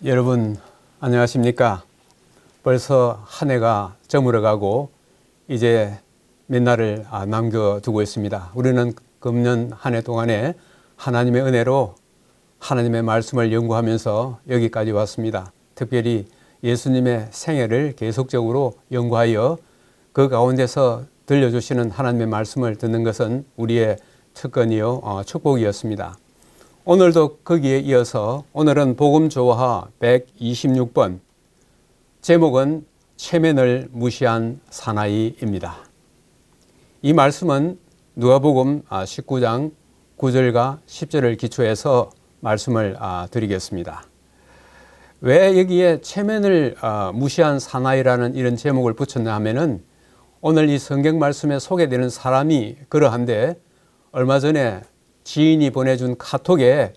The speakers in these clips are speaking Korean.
여러분 안녕하십니까? 벌써 한 해가 저물어가고 이제 몇 날을 남겨두고 있습니다. 우리는 금년 한 해 동안에 하나님의 은혜로 하나님의 말씀을 연구하면서 여기까지 왔습니다. 특별히 예수님의 생애를 계속적으로 연구하여 그 가운데서 들려주시는 하나님의 말씀을 듣는 것은 우리의 특권이요 축복이었습니다. 오늘도 거기에 이어서 오늘은 복음조화 126번, 제목은 체면을 무시한 사나이입니다. 이 말씀은 누가복음 19장 9절과 10절을 기초해서 말씀을 드리겠습니다. 왜 여기에 체면을 무시한 사나이라는 이런 제목을 붙였냐 하면은 오늘 이 성경 말씀에 소개되는 사람이 그러한데, 얼마 전에 지인이 보내준 카톡에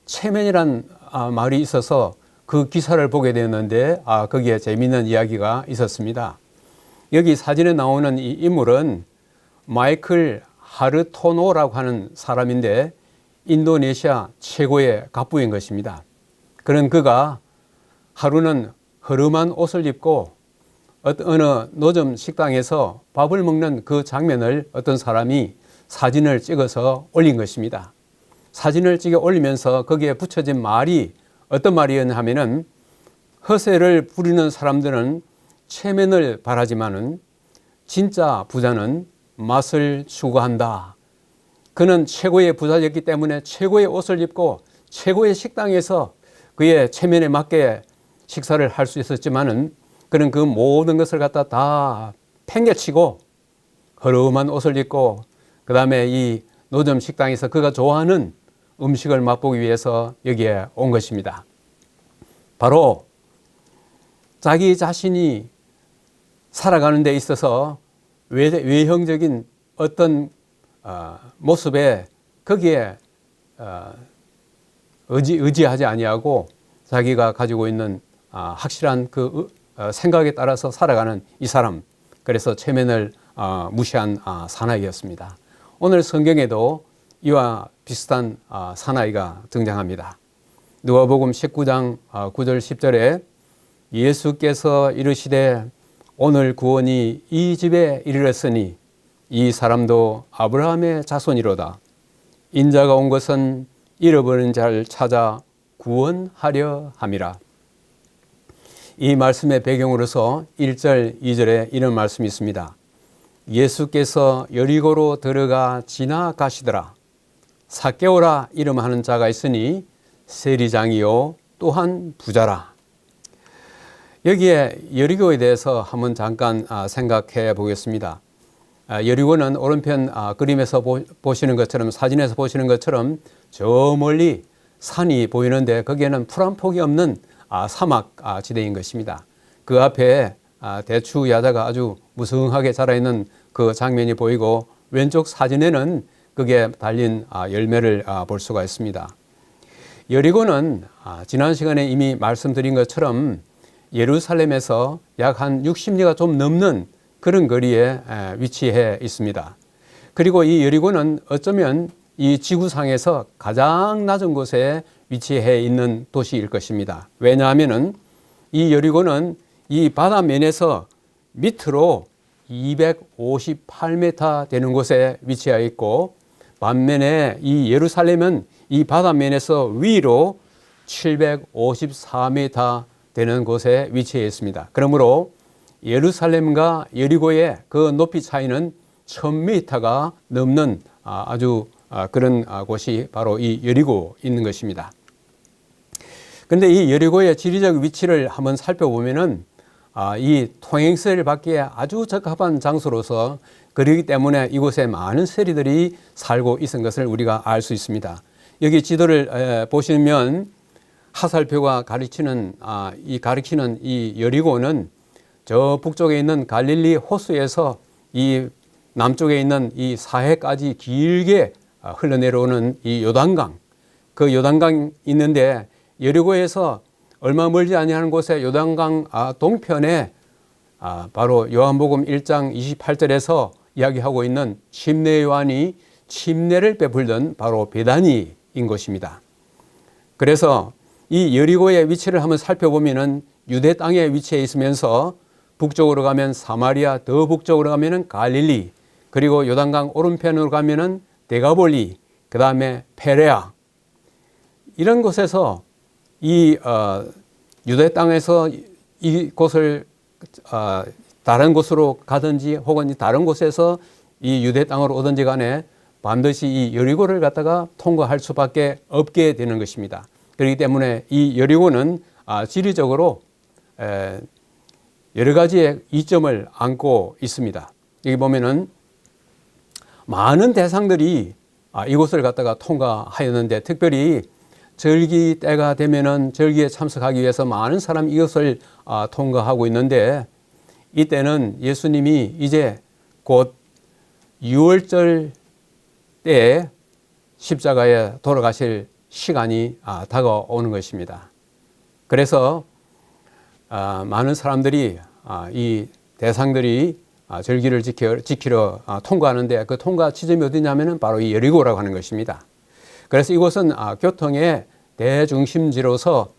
체면이란 말이 있어서 그 기사를 보게 되었는데 거기에 재미있는 이야기가 있었습니다. 여기 사진에 나오는 이 인물은 마이클 하르토노라고 하는 사람인데 인도네시아 최고의 갑부인 것입니다. 그런 그가 하루는 허름한 옷을 입고 어느 노점 식당에서 밥을 먹는 그 장면을 어떤 사람이 사진을 찍어서 올린 것입니다. 사진을 찍어 올리면서 거기에 붙여진 말이 어떤 말이었냐 하면은, 허세를 부리는 사람들은 체면을 바라지만은 진짜 부자는 맛을 추구한다. 그는 최고의 부자였기 때문에 최고의 옷을 입고 최고의 식당에서 그의 체면에 맞게 식사를 할 수 있었지만은 그는 그 모든 것을 갖다 다 팽개치고 허름한 옷을 입고 그 다음에 이 노점 식당에서 그가 좋아하는 음식을 맛보기 위해서 여기에 온 것입니다. 바로 자기 자신이 살아가는 데 있어서 외형적인 어떤 모습에 거기에 의지하지 아니하고 자기가 가지고 있는 확실한 그 생각에 따라서 살아가는 이 사람, 그래서 체면을 무시한 사나이였습니다. 오늘 성경에도 이와 비슷한 사나이가 등장합니다. 누가복음 19장 9절 10절에 예수께서 이르시되 오늘 구원이 이 집에 이르렀으니 이 사람도 아브라함의 자손이로다. 인자가 온 것은 잃어버린 자를 찾아 구원하려 함이라. 이 말씀의 배경으로서 1절 2절에 이런 말씀이 있습니다. 예수께서 여리고로 들어가 지나가시더라. 삭개오라 이름하는 자가 있으니 세리장이요 또한 부자라. 여기에 여리고에 대해서 한번 잠깐 생각해 보겠습니다. 여리고는 오른편 그림에서 보시는 것처럼, 사진에서 보시는 것처럼 저 멀리 산이 보이는데 거기에는 풀 한 폭이 없는 사막 지대인 것입니다. 그 앞에 대추 야자가 아주 무성하게 자라있는 그 장면이 보이고, 왼쪽 사진에는 거기에 달린 열매를 볼 수가 있습니다. 여리고는 지난 시간에 이미 말씀드린 것처럼 예루살렘에서 약 한 60리가 좀 넘는 그런 거리에 위치해 있습니다. 그리고 이 여리고는 어쩌면 이 지구상에서 가장 낮은 곳에 위치해 있는 도시일 것입니다. 왜냐하면은 이 여리고는 이 바다면에서 밑으로 258m 되는 곳에 위치하여 있고, 반면에 이 예루살렘은 이 바다면에서 위로 754m 되는 곳에 위치해 있습니다. 그러므로 예루살렘과 여리고의 그 높이 차이는 1000m가 넘는 아주 그런 곳이 바로 이 여리고 있는 것입니다. 그런데 이 여리고의 지리적 위치를 한번 살펴보면은 이 통행세를 받기에 아주 적합한 장소로서, 그러기 때문에 이곳에 많은 세리들이 살고 있는 것을 우리가 알 수 있습니다. 여기 지도를 보시면 하살표가 가리키는 이 여리고는 저 북쪽에 있는 갈릴리 호수에서 이 남쪽에 있는 이 사해까지 길게 흘러내려오는 이 요단강, 그 요단강 있는데 여리고에서 얼마 멀지 아니하는 곳에 요단강 동편에 바로 요한복음 1장 28절에서 이야기하고 있는 침례 요한이 침례를 베풀던 바로 베다니인 것입니다. 그래서 이 여리고의 위치를 한번 살펴보면은 유대 땅에 위치해 있으면서 북쪽으로 가면 사마리아, 더 북쪽으로 가면은 갈릴리, 그리고 요단강 오른편으로 가면은 데가볼리, 그 다음에 페레아, 이런 곳에서 이 유대 땅에서 이곳을 다른 곳으로 가든지 혹은 다른 곳에서 이 유대 땅으로 오든지 간에 반드시 이 여리고를 갖다가 통과할 수밖에 없게 되는 것입니다. 그렇기 때문에 이 여리고는 지리적으로 여러 가지의 이점을 안고 있습니다. 여기 보면은 많은 대상들이 이곳을 갖다가 통과하였는데, 특별히 절기 때가 되면은 절기에 참석하기 위해서 많은 사람이 이것을 통과하고 있는데, 이때는 예수님이 이제 곧 유월절 때에 십자가에 돌아가실 시간이 다가오는 것입니다. 그래서 많은 사람들이 이 대상들이 절기를 지키러 통과하는데, 그 통과 지점이 어디냐면은 바로 이 여리고라고 하는 것입니다. 그래서 이곳은 교통의 대중심지로서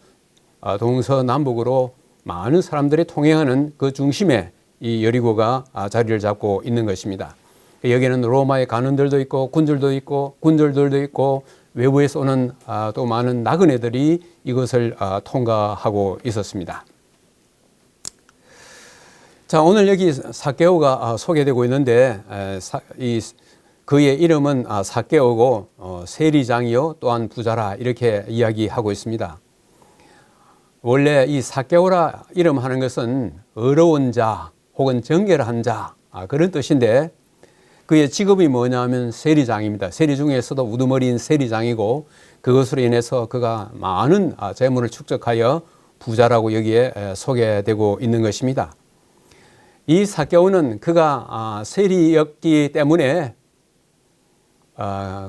동서남북으로 많은 사람들이 통행하는 그 중심에 이 여리고가 자리를 잡고 있는 것입니다. 여기는 로마의 관원들도 있고 군졸들도 있고 외부에서 오는 또 많은 나그네들이 이것을 통과하고 있었습니다. 자, 오늘 여기 삭개오가 소개되고 있는데, 그의 이름은 삭개오고 세리장이요 또한 부자라, 이렇게 이야기하고 있습니다. 원래 이 삭개오라 이름하는 것은 어려운 자 혹은 정결한 자, 그런 뜻인데, 그의 직업이 뭐냐면 세리장입니다. 세리 중에서도 우두머리인 세리장이고, 그것으로 인해서 그가 많은 재물을 축적하여 부자라고 여기에 소개되고 있는 것입니다. 이 삭개오는 그가 세리였기 때문에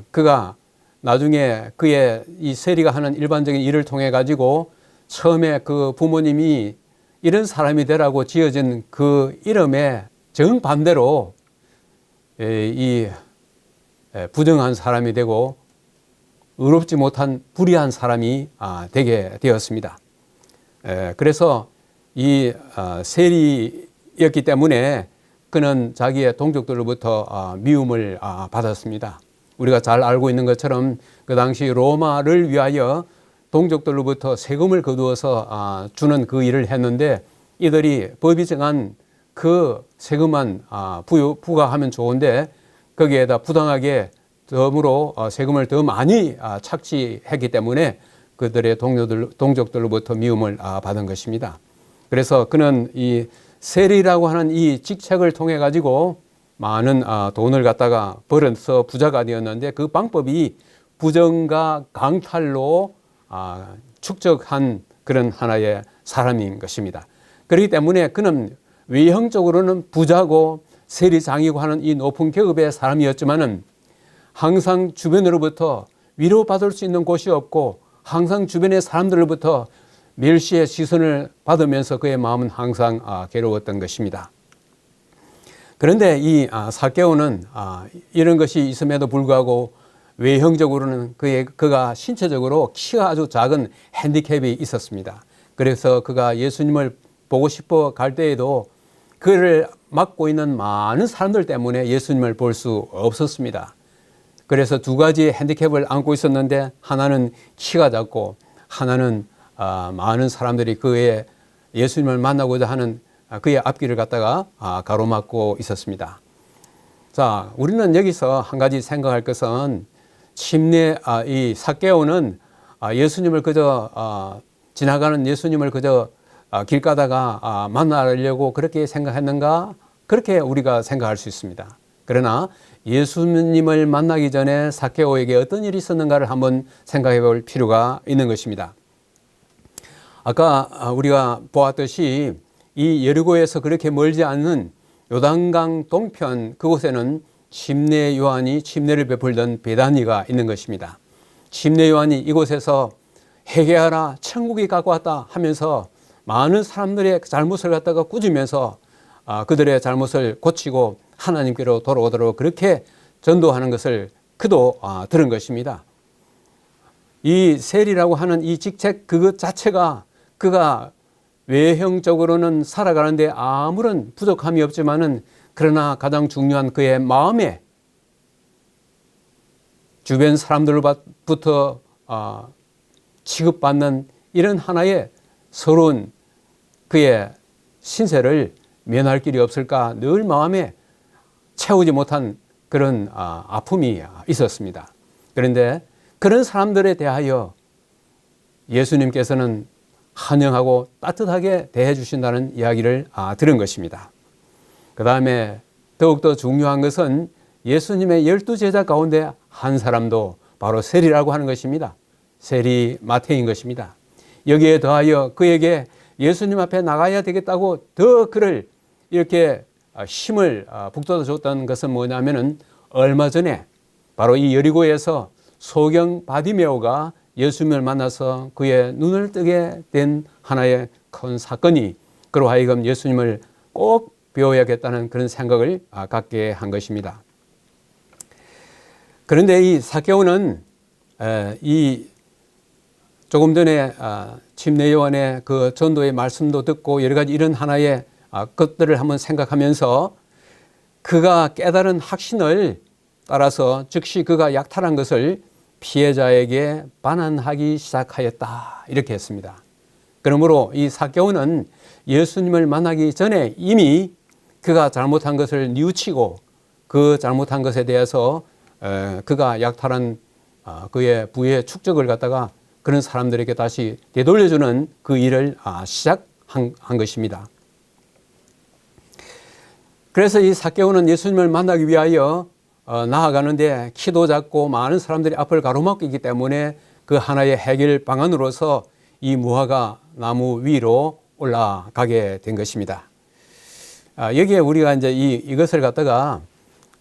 그가 나중에 그의 이 세리가 하는 일반적인 일을 통해 가지고 처음에 그 부모님이 이런 사람이 되라고 지어진 그 이름에 정반대로 이 부정한 사람이 되고 의롭지 못한 불의한 사람이 되게 되었습니다. 그래서 이 세리였기 때문에 그는 자기의 동족들로부터 미움을 받았습니다. 우리가 잘 알고 있는 것처럼 그 당시 로마를 위하여 동족들로부터 세금을 거두어서 주는 그 일을 했는데, 이들이 법이 정한 그 세금만 부과하면 좋은데 거기에다 부당하게 덤으로 세금을 더 많이 착취했기 때문에 그들의 동족들로부터 미움을 받은 것입니다. 그래서 그는 이 세리라고 하는 이 직책을 통해 가지고 많은 돈을 갖다가 벌어서 부자가 되었는데, 그 방법이 부정과 강탈로 축적한 그런 하나의 사람인 것입니다. 그렇기 때문에 그는 외형적으로는 부자고 세리장이고 하는 이 높은 계급의 사람이었지만은 항상 주변으로부터 위로받을 수 있는 곳이 없고, 항상 주변의 사람들로부터 멸시의 시선을 받으면서 그의 마음은 항상 괴로웠던 것입니다. 그런데 이 삭개오는 이런 것이 있음에도 불구하고 외형적으로는 그가 신체적으로 키가 아주 작은 핸디캡이 있었습니다. 그래서 그가 예수님을 보고 싶어 갈 때에도 그를 막고 있는 많은 사람들 때문에 예수님을 볼 수 없었습니다. 그래서 두 가지의 핸디캡을 안고 있었는데, 하나는 키가 작고 하나는 많은 사람들이 그의 예수님을 만나고자 하는 그의 앞길을 갖다가 가로막고 있었습니다. 자, 우리는 여기서 한 가지 생각할 것은 이 삭개오는 예수님을 그저 지나가는 예수님을 그저 길 가다가 만나려고 그렇게 생각했는가? 그렇게 우리가 생각할 수 있습니다. 그러나 예수님을 만나기 전에 삭개오에게 어떤 일이 있었는가를 한번 생각해 볼 필요가 있는 것입니다. 아까 우리가 보았듯이 이 여리고에서 그렇게 멀지 않는 요단강 동편 그곳에는 침례 요한이 침례를 베풀던 베다니가 있는 것입니다. 침례 요한이 이곳에서 회개하라, 천국이 가까웠다 하면서 많은 사람들의 잘못을 갖다가 꾸짖으면서 그들의 잘못을 고치고 하나님께로 돌아오도록 그렇게 전도하는 것을 그도 들은 것입니다. 이 세리라고 하는 이 직책 그것 자체가 그가 외형적으로는 살아가는데 아무런 부족함이 없지만은 그러나 가장 중요한 그의 마음에 주변 사람들로부터 취급받는 이런 하나의 서러운 그의 신세를 면할 길이 없을까 늘 마음에 채우지 못한 그런 아픔이 있었습니다. 그런데 그런 사람들에 대하여 예수님께서는 환영하고 따뜻하게 대해 주신다는 이야기를 들은 것입니다. 그 다음에 더욱더 중요한 것은 예수님의 12제자 가운데 한 사람도 바로 세리라고 하는 것입니다. 세리 마태인 것입니다. 여기에 더하여 그에게 예수님 앞에 나가야 되겠다고 더 그를 이렇게 힘을 북돋아 줬던 것은 뭐냐면은 얼마 전에 바로 이 여리고에서 소경 바디메오가 예수님을 만나서 그의 눈을 뜨게 된 하나의 큰 사건이 그로 하여금 예수님을 꼭 배워야겠다는 그런 생각을 갖게 한 것입니다. 그런데 이 삭개오는 이 조금 전에 침례 요한의 그 전도의 말씀도 듣고 여러 가지 이런 하나의 것들을 한번 생각하면서 그가 깨달은 확신을 따라서 즉시 그가 약탈한 것을 피해자에게 반환하기 시작하였다 이렇게 했습니다. 그러므로 이 삭개오는 예수님을 만나기 전에 이미 그가 잘못한 것을 뉘우치고 그 잘못한 것에 대해서 그가 약탈한 그의 부의 축적을 갖다가 그런 사람들에게 다시 되돌려주는 그 일을 시작한 것입니다. 그래서 이 삭개오는 예수님을 만나기 위하여 나아가는데 키도 작고 많은 사람들이 앞을 가로막고 있기 때문에 그 하나의 해결 방안으로서 이 무화과 나무 위로 올라가게 된 것입니다. 여기에 우리가 이제 이것을 갖다가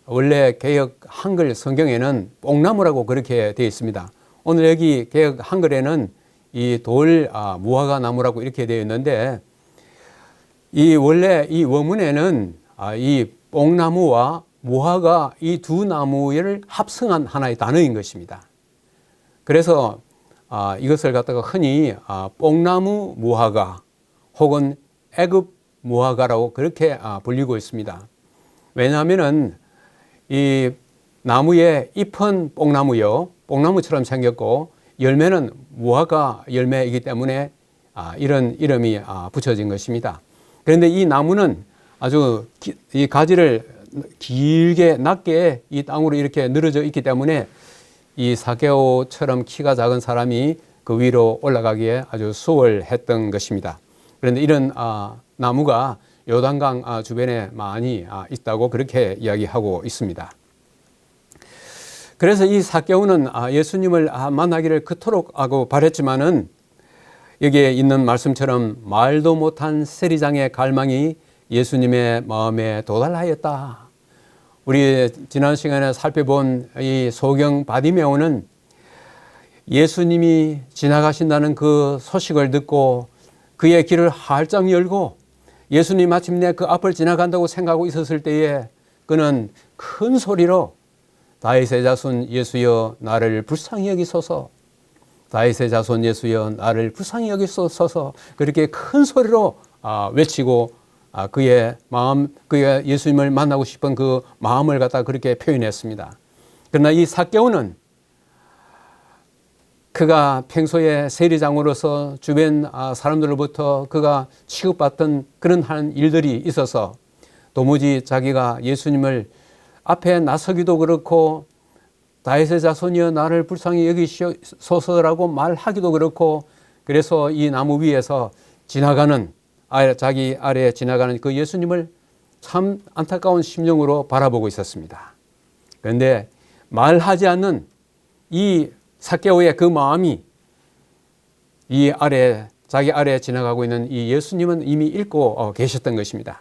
원래 개역 한글 성경에는 뽕나무라고 그렇게 되어 있습니다. 오늘 여기 개역 한글에는 이 돌 무화과 나무라고 이렇게 되어 있는데 이 원래 이 원문에는 이 뽕나무와 무화과 이 두 나무를 합성한 하나의 단어인 것입니다. 그래서 이것을 갖다가 흔히 뽕나무 무화과 혹은 애굽 무화과라고 그렇게 불리고 있습니다. 왜냐하면은 이 나무의 잎은 뽕나무요, 뽕나무처럼 생겼고 열매는 무화과 열매이기 때문에 이런 이름이 붙여진 것입니다. 그런데 이 나무는 아주 이 가지를 길게 낮게 이 땅으로 이렇게 늘어져 있기 때문에 이 삭개오처럼 키가 작은 사람이 그 위로 올라가기에 아주 수월했던 것입니다. 그런데 이런 나무가 요단강 주변에 많이 있다고 그렇게 이야기하고 있습니다. 그래서 이 삭개오는 예수님을 만나기를 그토록 하고 바랬지만은 여기에 있는 말씀처럼 말도 못한 세리장의 갈망이 예수님의 마음에 도달하였다. 우리 지난 시간에 살펴본 이 소경 바디메오는 예수님이 지나가신다는 그 소식을 듣고 그의 길을 활짝 열고 예수님 마침내 그 앞을 지나간다고 생각하고 있었을 때에 그는 큰 소리로 다윗의 자손 예수여 나를 불쌍히 여기소서, 다윗의 자손 예수여 나를 불쌍히 여기소서 그렇게 큰 소리로 외치고 그의 마음, 그의 예수님을 만나고 싶은 그 마음을 갖다 그렇게 표현했습니다. 그러나 이 삭개오는 그가 평소에 세리장으로서 주변 사람들로부터 그가 취급받던 그런 한 일들이 있어서 도무지 자기가 예수님을 앞에 나서기도 그렇고 다윗의 자손이여 나를 불쌍히 여기소서라고 말하기도 그렇고 그래서 이 나무 위에서 지나가는 자기 아래에 지나가는 그 예수님을 참 안타까운 심정으로 바라보고 있었습니다. 그런데 말하지 않는 이 삭개오의 그 마음이 이 아래 자기 아래에 지나가고 있는 이 예수님은 이미 읽고 계셨던 것입니다.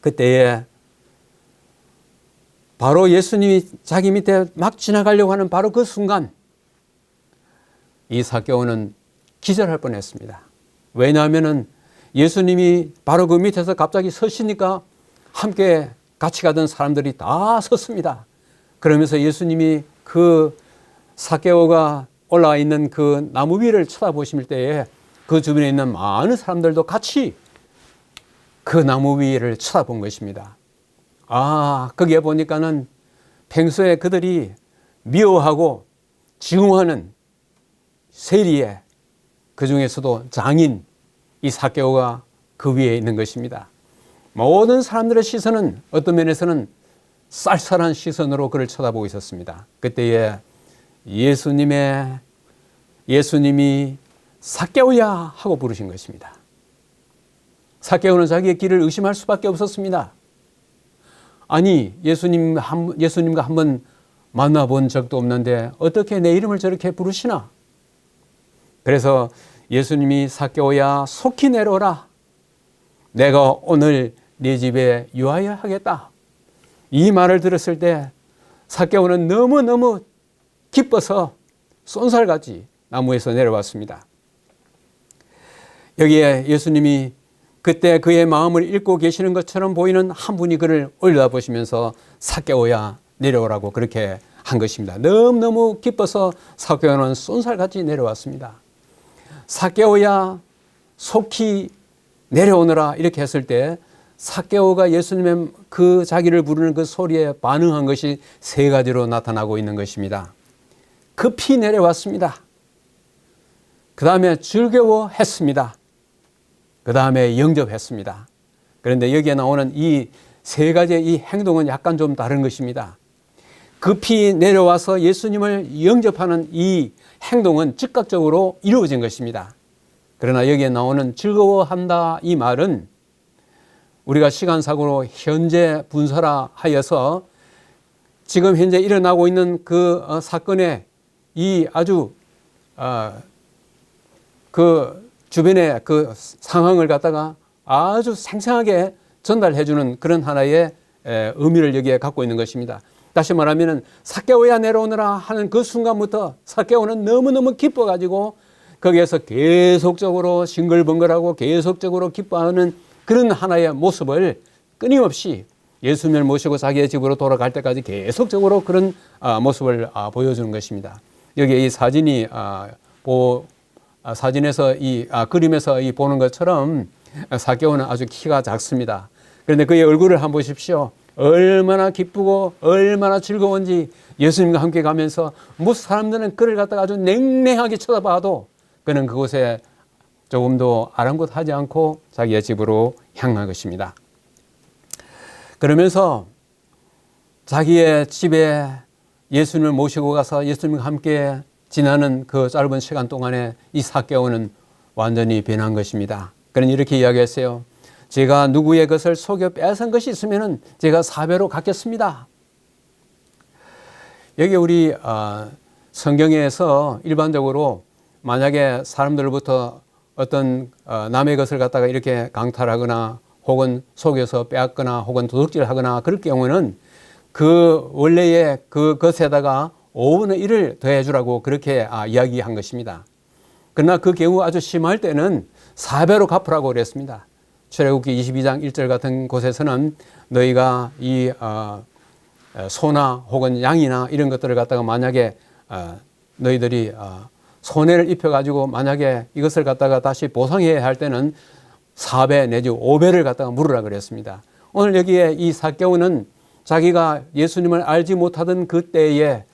그때에 바로 예수님이 자기 밑에 막 지나가려고 하는 바로 그 순간 이 삭개오는 기절할 뻔했습니다. 왜냐하면은 예수님이 바로 그 밑에서 갑자기 서시니까 함께 같이 가던 사람들이 다 섰습니다. 그러면서 예수님이 그 삭개오가 올라와 있는 그 나무 위를 쳐다보실 때에 그 주변에 있는 많은 사람들도 같이 그 나무 위를 쳐다본 것입니다. 거기에 보니까는 평소에 그들이 미워하고 증오하는 세리의 그 중에서도 장인 이 삭개오가 그 위에 있는 것입니다. 모든 사람들의 시선은 어떤 면에서는 쌀쌀한 시선으로 그를 쳐다보고 있었습니다. 그때에 예수님이 삭개오야 하고 부르신 것입니다. 삭개오는 자기의 길을 의심할 수밖에 없었습니다. 아니, 예수님과 한번 만나본 적도 없는데 어떻게 내 이름을 저렇게 부르시나? 그래서 예수님이 삭개오야 속히 내려오라. 내가 오늘 네 집에 유하여 하겠다. 이 말을 들었을 때 삭개오는 너무너무 기뻐서 쏜살같이 나무에서 내려왔습니다. 여기에 예수님이 그때 그의 마음을 읽고 계시는 것처럼 보이는 한 분이 그를 올려다보시면서 삭개오야 내려오라고 그렇게 한 것입니다. 너무너무 기뻐서 삭개오는 쏜살같이 내려왔습니다. 삭개오야 속히 내려오너라 이렇게 했을 때 삭개오가 예수님의 그 자기를 부르는 그 소리에 반응한 것이 세 가지로 나타나고 있는 것입니다. 급히 내려왔습니다. 그 다음에 즐거워했습니다. 그 다음에 영접했습니다. 그런데 여기에 나오는 이 세 가지의 이 행동은 약간 좀 다른 것입니다. 급히 내려와서 예수님을 영접하는 이 행동은 즉각적으로 이루어진 것입니다. 그러나 여기에 나오는 즐거워한다 이 말은 우리가 시간상으로 현재 분사라 하여서 지금 현재 일어나고 있는 그 사건의 이 아주 그 주변의 그 상황을 갖다가 아주 생생하게 전달해주는 그런 하나의 의미를 여기에 갖고 있는 것입니다. 다시 말하면 삭개오야 내려오너라 하는 그 순간부터 삭개오는 너무너무 기뻐가지고 거기에서 계속적으로 싱글벙글하고 계속적으로 기뻐하는 그런 하나의 모습을 끊임없이 예수님을 모시고 자기의 집으로 돌아갈 때까지 계속적으로 그런 모습을 보여주는 것입니다. 여기 이 사진이 사진에서 이 그림에서 이 보는 것처럼 삭개오는 아주 키가 작습니다. 그런데 그의 얼굴을 한번 보십시오. 얼마나 기쁘고 얼마나 즐거운지 예수님과 함께 가면서 무슨 사람들은 그를 갖다가 아주 냉랭하게 쳐다봐도 그는 그곳에 조금도 아랑곳하지 않고 자기의 집으로 향한 것입니다. 그러면서 자기의 집에 예수님을 모시고 가서 예수님과 함께 지나는 그 짧은 시간 동안에 이 삭개오는 완전히 변한 것입니다. 그는 이렇게 이야기했어요. 제가 누구의 것을 속여 뺏은 것이 있으면 제가 4배로 갚겠습니다. 여기 우리 성경에서 일반적으로 만약에 사람들로부터 어떤 남의 것을 갖다가 이렇게 강탈하거나 혹은 속여서 빼앗거나 혹은 도둑질하거나 그럴 경우는 그 원래의 그 것에다가 5분의 1을 더해주라고 그렇게 이야기한 것입니다. 그러나 그 경우 아주 심할 때는 4배로 갚으라고 그랬습니다. 출애굽기 22장 1절 같은 곳에서는 너희가 이 소나 혹은 양이나 이런 것들을 갖다가 만약에 너희들이 손해를 입혀가지고 만약에 이것을 갖다가 다시 보상해야 할 때는 4배 내지 5배를 갖다가 물으라 그랬습니다. 오늘 여기에 이 삭개오는 자기가 예수님을 알지 못하던 그때에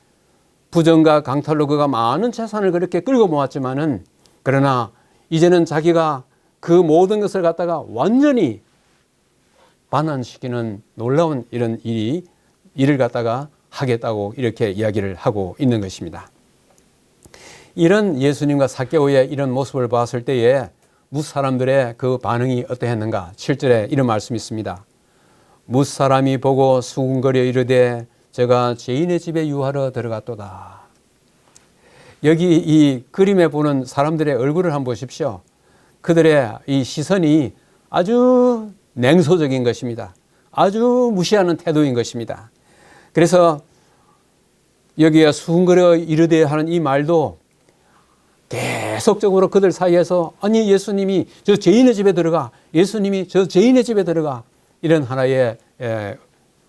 부정과 강탈로 그가 많은 재산을 그렇게 끌고 모았지만은 그러나 이제는 자기가 그 모든 것을 갖다가 완전히 반환시키는 놀라운 이런 일을 갖다가 하겠다고 이렇게 이야기를 하고 있는 것입니다. 이런 예수님과 삭개오의 이런 모습을 봤을 때에 뭇사람들의 그 반응이 어떠했는가? 7절에 이런 말씀이 있습니다. 뭇사람이 보고 수군거려 이르되 제가 죄인의 집에 유하러 들어갔도다. 여기 이 그림에 보는 사람들의 얼굴을 한번 보십시오. 그들의 이 시선이 아주 냉소적인 것입니다. 아주 무시하는 태도인 것입니다. 그래서 여기에 수군거려 이르되 하는 이 말도 계속적으로 그들 사이에서 아니 예수님이 저 죄인의 집에 들어가, 예수님이 저 죄인의 집에 들어가, 이런 하나의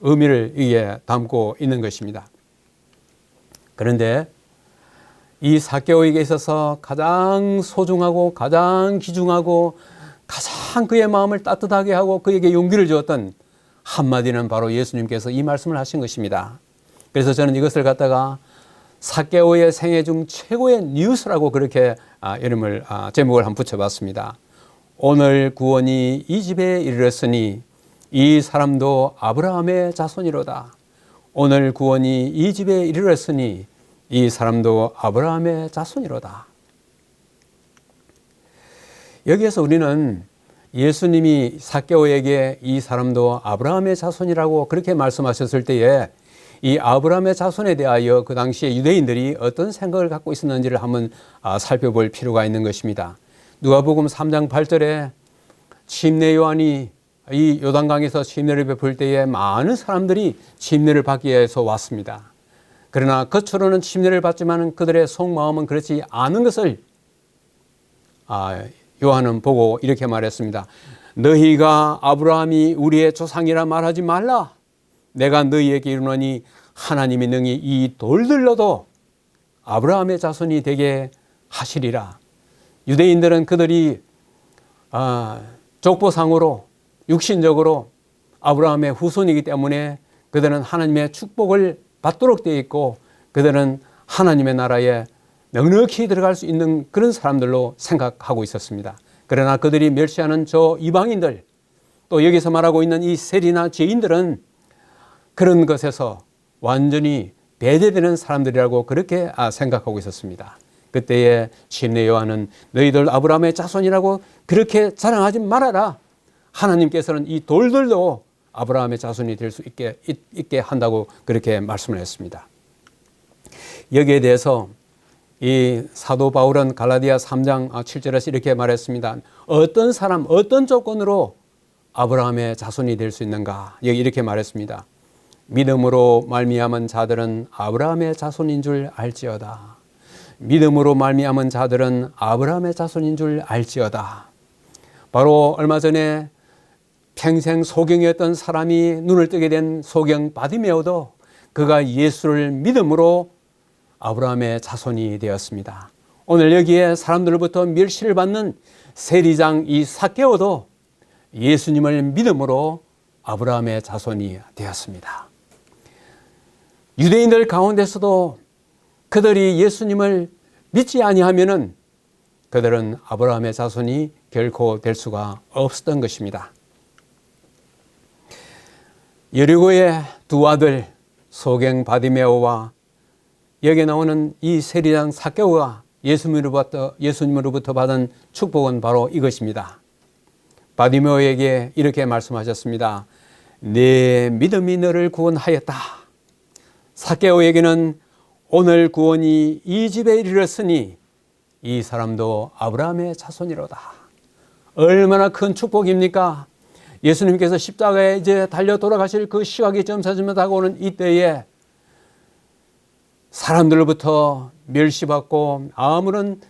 의미를 이에 담고 있는 것입니다. 그런데 이 삭개오에게 있어서 가장 소중하고 가장 귀중하고 가장 그의 마음을 따뜻하게 하고 그에게 용기를 주었던 한마디는 바로 예수님께서 이 말씀을 하신 것입니다. 그래서 저는 이것을 갖다가 삭개오의 생애 중 최고의 뉴스라고 그렇게 제목을 한번 붙여봤습니다. 오늘 구원이 이 집에 이르렀으니 이 사람도 아브라함의 자손이로다. 오늘 구원이 이 집에 이르렀으니 이 사람도 아브라함의 자손이로다. 여기에서 우리는 예수님이 삭개오에게 이 사람도 아브라함의 자손이라고 그렇게 말씀하셨을 때에 이 아브라함의 자손에 대하여 그 당시에 유대인들이 어떤 생각을 갖고 있었는지를 한번 살펴볼 필요가 있는 것입니다. 누가복음 3장 8절에 침례 요한이 이 요단강에서 침례를 베풀 때에 많은 사람들이 침례를 받기 위해서 왔습니다. 그러나 겉으로는 침례를 받지만 그들의 속마음은 그렇지 않은 것을 요한은 보고 이렇게 말했습니다. 너희가 아브라함이 우리의 조상이라 말하지 말라. 내가 너희에게 이르노니 하나님이 능히 이 돌들로도 아브라함의 자손이 되게 하시리라. 유대인들은 그들이 족보상으로 육신적으로 아브라함의 후손이기 때문에 그들은 하나님의 축복을 받도록 되어 있고 그들은 하나님의 나라에 넉넉히 들어갈 수 있는 그런 사람들로 생각하고 있었습니다. 그러나 그들이 멸시하는 저 이방인들, 또 여기서 말하고 있는 이 세리나 죄인들은 그런 것에서 완전히 배제되는 사람들이라고 그렇게 생각하고 있었습니다. 그때에 침례 요한은 너희들 아브라함의 자손이라고 그렇게 자랑하지 말아라. 하나님께서는 이 돌들도 아브라함의 자손이 될 수 있게 한다고 그렇게 말씀을 했습니다. 여기에 대해서 이 사도 바울은 갈라디아 3장 7절에서 이렇게 말했습니다. 어떤 사람, 어떤 조건으로 아브라함의 자손이 될 수 있는가? 여기 이렇게 말했습니다. 믿음으로 말미암은 자들은 아브라함의 자손인 줄 알지어다. 믿음으로 말미암은 자들은 아브라함의 자손인 줄 알지어다. 바로 얼마 전에 평생 소경이었던 사람이 눈을 뜨게 된 소경 바디메오도 그가 예수를 믿음으로 아브라함의 자손이 되었습니다. 오늘 여기에 사람들로부터 멸시를 받는 세리장 이 삭개오도 예수님을 믿음으로 아브라함의 자손이 되었습니다. 유대인들 가운데서도 그들이 예수님을 믿지 아니하면은 그들은 아브라함의 자손이 결코 될 수가 없었던 것입니다. 여리고의 두 아들 소경 바디메오와 여기에 나오는 이 세리장 삭개오가 예수님으로부터 받은 축복은 바로 이것입니다. 바디메오에게 이렇게 말씀하셨습니다. 내 믿음이 너를 구원하였다. 삭개오에게는 오늘 구원이 이 집에 이르렀으니 이 사람도 아브라함의 자손이로다. 얼마나 큰 축복입니까? 예수님께서 십자가에 이제 달려 돌아가실 그 시각이 점차점차 다가오는 이때에 사람들로부터 멸시받고 아무런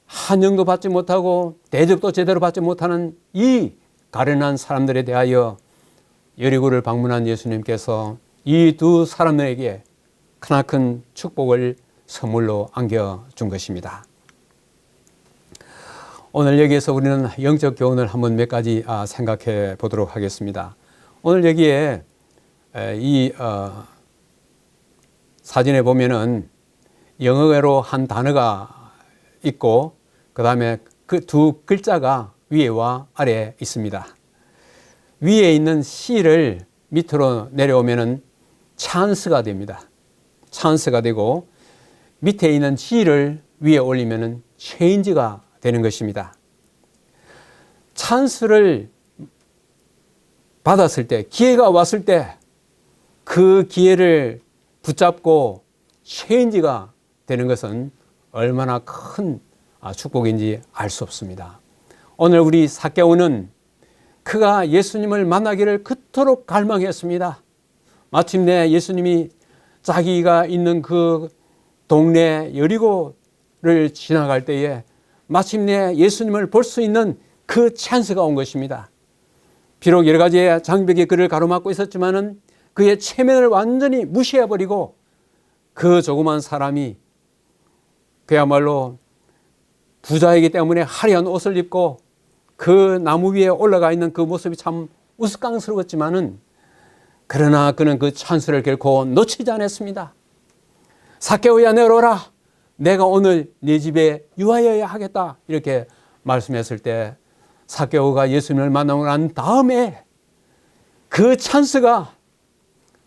한영도 받지 못하고 대접도 제대로 받지 못하는 이 가련한 사람들에 대하여 여리고를 방문한 예수님께서 이 두 사람에게 크나큰 축복을 선물로 안겨준 것입니다. 오늘 여기에서 우리는 영적 교훈을 한번 몇 가지 생각해 보도록 하겠습니다. 오늘 여기에 이 사진에 보면은 영어로 한 단어가 있고 그 다음에 그 두 글자가 위에와 아래에 있습니다. 위에 있는 C를 밑으로 내려오면은 찬스가 됩니다. 찬스가 되고 밑에 있는 G를 위에 올리면은 체인지가 되는 것입니다. 찬스를 받았을 때, 기회가 왔을 때 그 기회를 붙잡고 체인지가 되는 것은 얼마나 큰 축복인지 알 수 없습니다. 오늘 우리 삭개오는 그가 예수님을 만나기를 그토록 갈망했습니다. 마침내 예수님이 자기가 있는 그 동네 여리고를 지나갈 때에 마침내 예수님을 볼 수 있는 그 찬스가 온 것입니다. 비록 여러 가지의 장벽이 그를 가로막고 있었지만은 그의 체면을 완전히 무시해버리고 그 조그만 사람이 그야말로 부자이기 때문에 화려한 옷을 입고 그 나무 위에 올라가 있는 그 모습이 참 우스꽝스러웠지만은 그러나 그는 그 찬스를 결코 놓치지 않았습니다. 삭개오야 내려오라. 내가 오늘 네 집에 유하여야 하겠다. 이렇게 말씀했을 때 삭개오가 예수님을 만나고 난 다음에 그 찬스가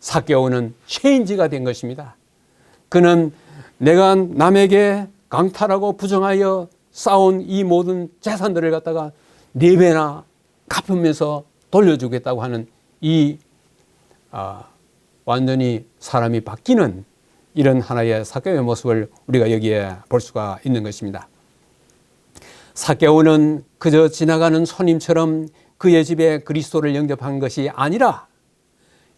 삭개오는 체인지가 된 것입니다. 그는 내가 남에게 강탈하고 부정하여 쌓은 이 모든 재산들을 갖다가 4배나 갚으면서 돌려주겠다고 하는 이 완전히 사람이 바뀌는 이런 하나의 삭개오의 모습을 우리가 여기에 볼 수가 있는 것입니다. 삭개오는 그저 지나가는 손님처럼 그의 집에 그리스도를 영접한 것이 아니라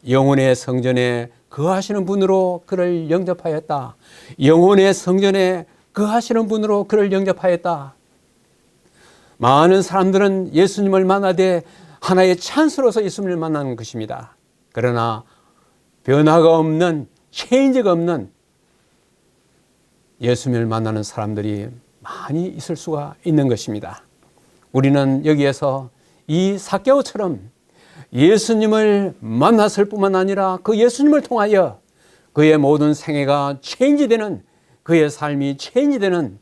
영혼의 성전에 거하시는 분으로 그를 영접하였다. 영혼의 성전에 거하시는 분으로 그를 영접하였다. 많은 사람들은 예수님을 만나되 하나의 찬스로서 예수님을 만나는 것입니다. 그러나 변화가 없는, 체인지가 없는 예수님을 만나는 사람들이 많이 있을 수가 있는 것입니다. 우리는 여기에서 이 삭개오처럼 예수님을 만났을 뿐만 아니라 그 예수님을 통하여 그의 모든 생애가 체인지되는, 그의 삶이 체인지되는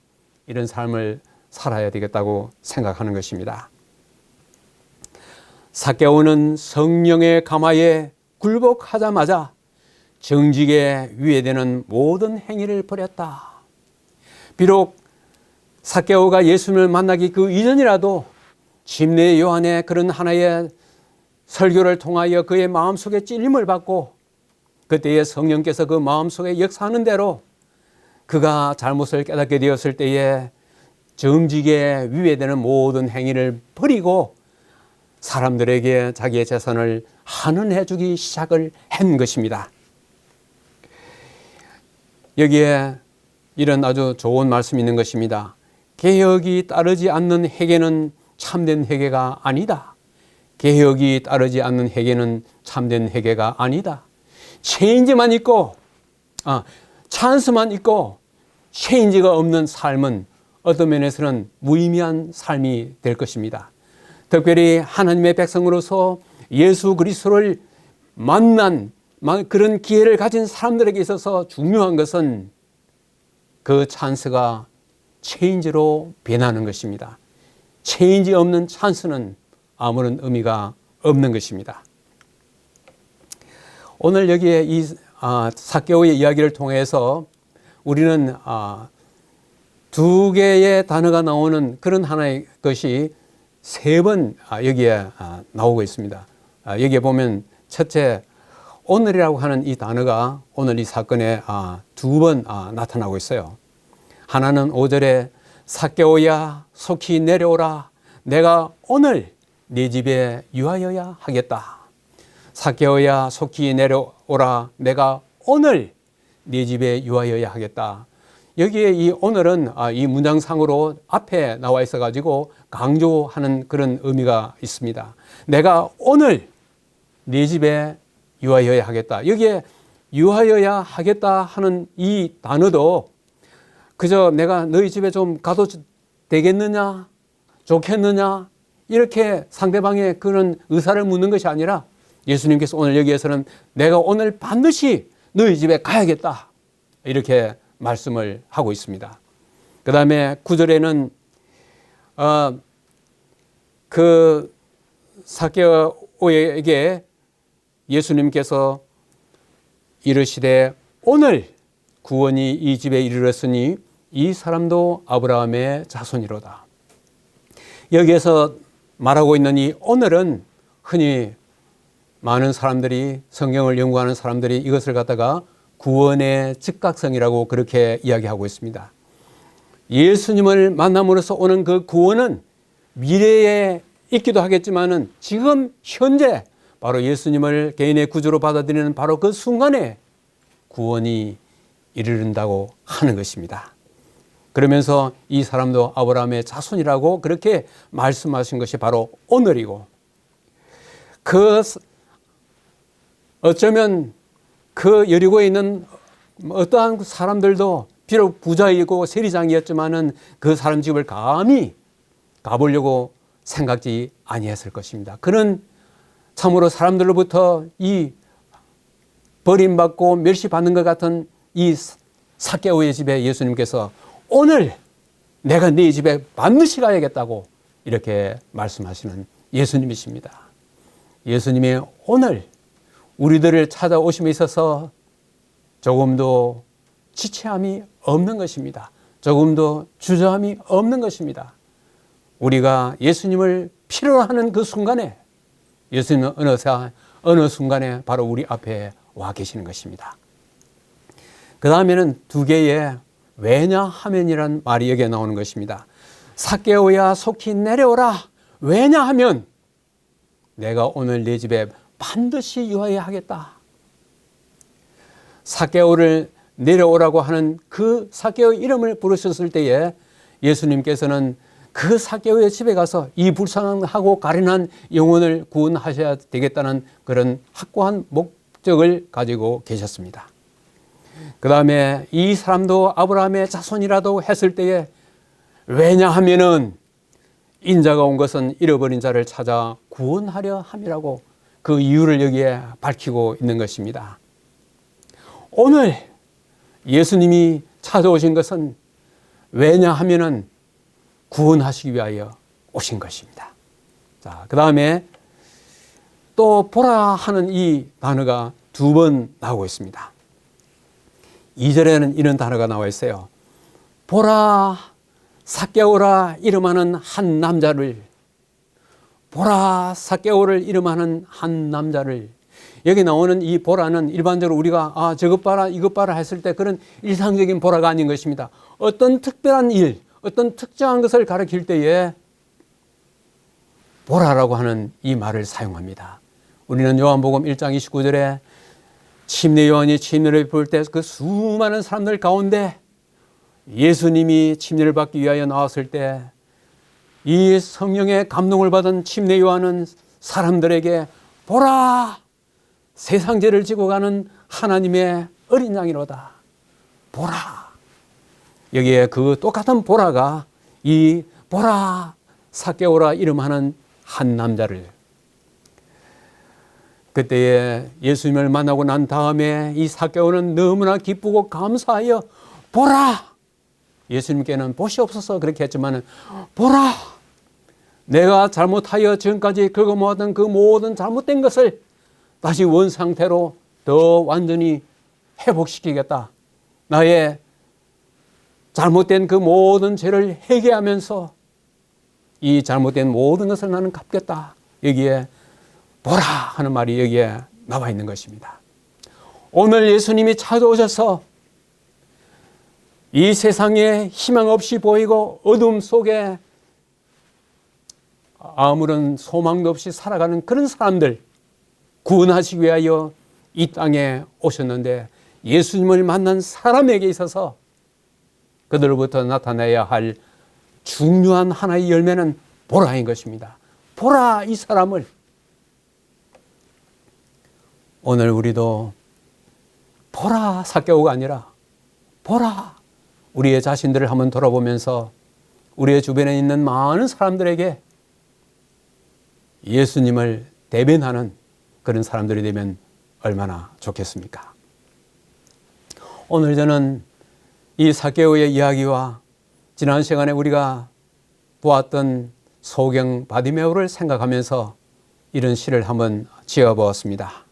이런 삶을 살아야 되겠다고 생각하는 것입니다. 삭개오는 성령의 감화에 굴복하자마자 정직에 위배되는 모든 행위를 버렸다. 비록 삭개오가 예수님을 만나기 그 이전이라도 침례 요한의 그런 하나의 설교를 통하여 그의 마음속에 찔림을 받고 그때의 성령께서 그 마음속에 역사하는 대로 그가 잘못을 깨닫게 되었을 때에 정직에 위배되는 모든 행위를 버리고 사람들에게 자기의 재산을 환원해 주기 시작을 한 것입니다. 여기에 이런 아주 좋은 말씀이 있는 것입니다. 개혁이 따르지 않는 회개는 참된 회개가 아니다. 개혁이 따르지 않는 회개는 참된 회개가 아니다. 체인지만 있고 찬스만 있고 체인지가 없는 삶은 어떤 면에서는 무의미한 삶이 될 것입니다. 특별히 하나님의 백성으로서 예수 그리스도를 만난 그런 기회를 가진 사람들에게 있어서 중요한 것은 그 찬스가 체인지로 변하는 것입니다. 체인지 없는 찬스는 아무런 의미가 없는 것입니다. 오늘 여기에 이 삭개오의 이야기를 통해서 우리는 2개의 단어가 나오는 그런 하나의 것이 3번 여기에 나오고 있습니다. 여기에 보면 첫째 오늘이라고 하는 이 단어가 오늘 이 사건에 2번 나타나고 있어요. 하나는 5절에 삭개오야 속히 내려오라. 내가 오늘 네 집에 유하여야 하겠다. 삭개오야 속히 내려오라. 내가 오늘 네 집에 유하여야 하겠다. 여기에 이 오늘은 이 문장상으로 앞에 나와 있어 가지고 강조하는 그런 의미가 있습니다. 내가 오늘 네 집에 유하여야 하겠다. 여기에 유하여야 하겠다 하는 이 단어도 그저 내가 너희 집에 좀 가도 되겠느냐, 좋겠느냐 이렇게 상대방의 그런 의사를 묻는 것이 아니라 예수님께서 오늘 여기에서는 내가 오늘 반드시 너희 집에 가야겠다 이렇게 말씀을 하고 있습니다. 그 다음에 9절에는 그 삭개오에게 예수님께서 이르시되 오늘 구원이 이 집에 이르렀으니 이 사람도 아브라함의 자손이로다. 여기에서 말하고 있는 이 오늘은 흔히 많은 사람들이 성경을 연구하는 사람들이 이것을 갖다가 구원의 즉각성이라고 그렇게 이야기하고 있습니다. 예수님을 만남으로써 오는 그 구원은 미래에 있기도 하겠지만은 지금 현재 바로 예수님을 개인의 구주로 받아들이는 바로 그 순간에 구원이 이르른다고 하는 것입니다. 그러면서 이 사람도 아브라함의 자손이라고 그렇게 말씀하신 것이 바로 오늘이고 어쩌면 그 여리고에 있는 어떠한 사람들도 비록 부자이고 세리장이었지만은 그 사람 집을 감히 가보려고 생각지 아니했을 것입니다. 그는 참으로 사람들로부터 이 버림받고 멸시받는 것 같은 이 삭개오의 집에 예수님께서 오늘 내가 네 집에 반드시 가야겠다고 이렇게 말씀하시는 예수님이십니다. 예수님이 오늘 우리들을 찾아오심에 있어서 조금도 지체함이 없는 것입니다. 조금도 주저함이 없는 것입니다. 우리가 예수님을 필요로 하는 그 순간에 예수님은 어느 순간에 바로 우리 앞에 와 계시는 것입니다. 그 다음에는 두 개의 왜냐하면이란 말이 여기에 나오는 것입니다. 삭개오야 속히 내려오라. 왜냐하면 내가 오늘 네 집에 반드시 유하여 하겠다. 삭개오를 내려오라고 하는 그 삭개오 이름을 부르셨을 때에 예수님께서는 그 삭개오의 집에 가서 이 불쌍하고 가련한 영혼을 구원하셔야 되겠다는 그런 확고한 목적을 가지고 계셨습니다. 그 다음에 이 사람도 아브라함의 자손이라도 했을 때에 왜냐하면은 인자가 온 것은 잃어버린 자를 찾아 구원하려 함이라고 그 이유를 여기에 밝히고 있는 것입니다. 오늘 예수님이 찾아오신 것은 왜냐하면은 구원하시기 위하여 오신 것입니다. 자, 그 다음에 또 보라 하는 이 단어가 두 번 나오고 있습니다. 2절에는 이런 단어가 나와 있어요. 보라 삭개오라 이름하는 한 남자를, 보라 삭개오를 이름하는 한 남자를. 여기 나오는 이 보라는 일반적으로 우리가 저것 봐라 이것 봐라 했을 때 그런 일상적인 보라가 아닌 것입니다. 어떤 특별한 일, 어떤 특정한 것을 가리킬 때에 보라라고 하는 이 말을 사용합니다. 우리는 요한복음 1장 29절에 침례 요한이 침례를 볼 때 그 수많은 사람들 가운데 예수님이 침례를 받기 위하여 나왔을 때 이 성령의 감동을 받은 침례 요한은 사람들에게 보라 세상 죄를 지고 가는 하나님의 어린 양이로다. 보라. 여기에 그 똑같은 보라가 이 보라 삭개오라 이름하는 한 남자를, 그때에 예수님을 만나고 난 다음에 이 삭개오는 너무나 기쁘고 감사하여 보라, 예수님께는 보시옵소서 그렇게 했지만 보라 내가 잘못하여 지금까지 긁어모았던 그 모든 잘못된 것을 다시 원상태로 더 완전히 회복시키겠다. 나의 잘못된 그 모든 죄를 회개하면서 이 잘못된 모든 것을 나는 갚겠다. 여기에 보라 하는 말이 여기에 나와 있는 것입니다. 오늘 예수님이 찾아오셔서 이 세상에 희망 없이 보이고 어둠 속에 아무런 소망도 없이 살아가는 그런 사람들 구원하시기 위하여 이 땅에 오셨는데 예수님을 만난 사람에게 있어서 그들로부터 나타나야 할 중요한 하나의 열매는 보라인 것입니다. 보라 이 사람을. 오늘 우리도 보라 삭개오가 아니라 보라 우리의 자신들을 한번 돌아보면서 우리의 주변에 있는 많은 사람들에게 예수님을 대변하는 그런 사람들이 되면 얼마나 좋겠습니까? 오늘 저는 이 삭개오의 이야기와 지난 시간에 우리가 보았던 소경 바디메오를 생각하면서 이런 시를 한번 지어보았습니다.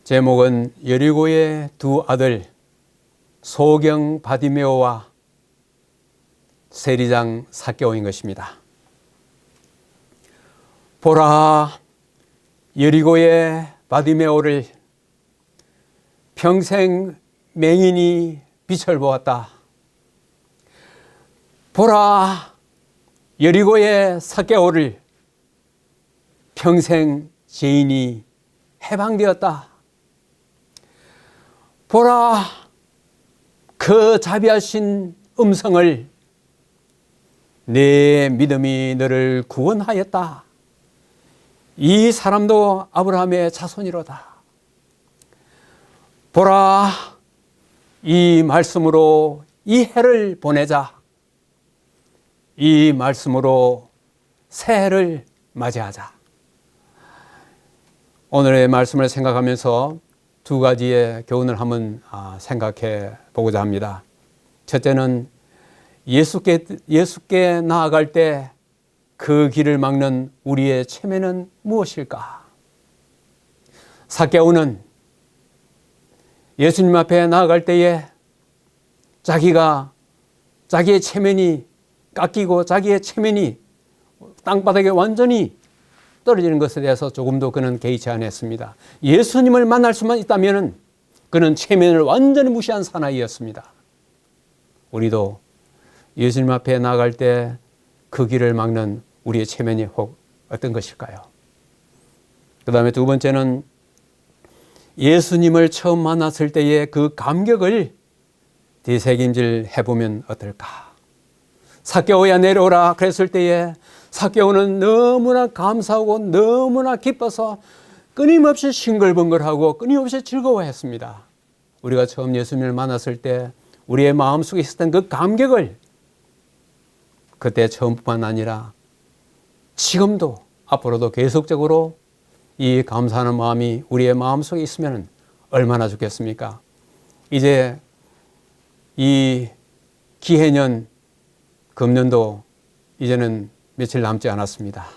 제목은 여리고의 두 아들 소경 바디메오와 세리장 삭개오인 것입니다. 보라, 여리고의 바디메오를 평생 맹인이 빛을 보았다. 보라, 여리고의 삭개오를 평생 죄인이 해방되었다. 보라, 그 자비하신 음성을 내 믿음이 너를 구원하였다. 이 사람도 아브라함의 자손이로다. 보라, 이 말씀으로 이 해를 보내자. 이 말씀으로 새해를 맞이하자. 오늘의 말씀을 생각하면서 두 가지의 교훈을 한번 생각해 보고자 합니다. 첫째는 예수께 나아갈 때 그 길을 막는 우리의 체면은 무엇일까? 삭개오는 예수님 앞에 나아갈 때에 자기의 체면이 깎이고 자기의 체면이 땅바닥에 완전히 떨어지는 것에 대해서 조금도 그는 개의치 않았습니다. 예수님을 만날 수만 있다면 그는 체면을 완전히 무시한 사나이였습니다. 우리도 예수님 앞에 나아갈 때 그 길을 막는 우리의 체면이 혹 어떤 것일까요? 그 다음에 두 번째는 예수님을 처음 만났을 때의 그 감격을 되새김질 해보면 어떨까? 삭개오야 내려오라 그랬을 때에 삭개오는 너무나 감사하고 너무나 기뻐서 끊임없이 싱글벙글하고 끊임없이 즐거워했습니다. 우리가 처음 예수님을 만났을 때 우리의 마음속에 있었던 그 감격을 그때 처음뿐만 아니라 지금도 앞으로도 계속적으로 이 감사하는 마음이 우리의 마음속에 있으면 얼마나 좋겠습니까? 이제 이 기해년 금년도 이제는 며칠 남지 않았습니다.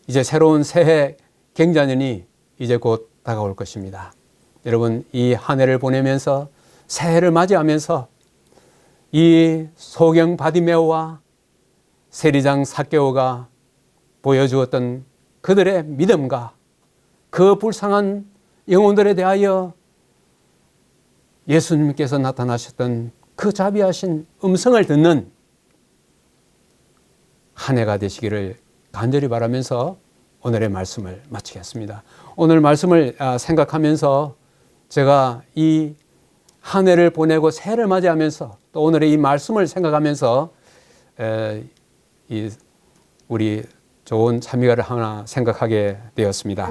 이제 새로운 새해 경자년이 이제 곧 다가올 것입니다. 여러분, 이 한 해를 보내면서 새해를 맞이하면서 이 소경 바디메오와 세리장 삭개오가 보여주었던 그들의 믿음과 그 불쌍한 영혼들에 대하여 예수님께서 나타나셨던 그 자비하신 음성을 듣는 한 해가 되시기를 간절히 바라면서 오늘의 말씀을 마치겠습니다. 오늘 말씀을 생각하면서 제가 이 한 해를 보내고 새해를 맞이하면서 또 오늘의 이 말씀을 생각하면서 우리 좋은 찬미가를 하나 생각하게 되었습니다.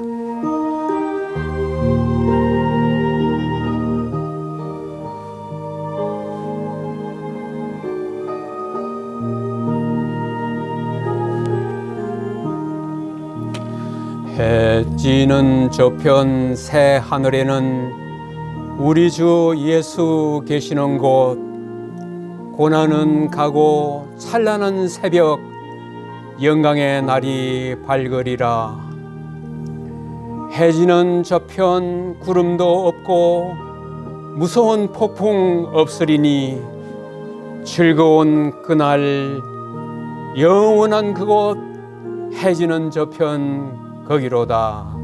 해 지는 저편 새 하늘에는 우리 주 예수 계시는 곳, 고난은 가고 찬란한 새벽 영광의 날이 밝으리라. 해 지는 저편 구름도 없고 무서운 폭풍 없으리니 즐거운 그날 영원한 그곳 해 지는 저편 거기로다.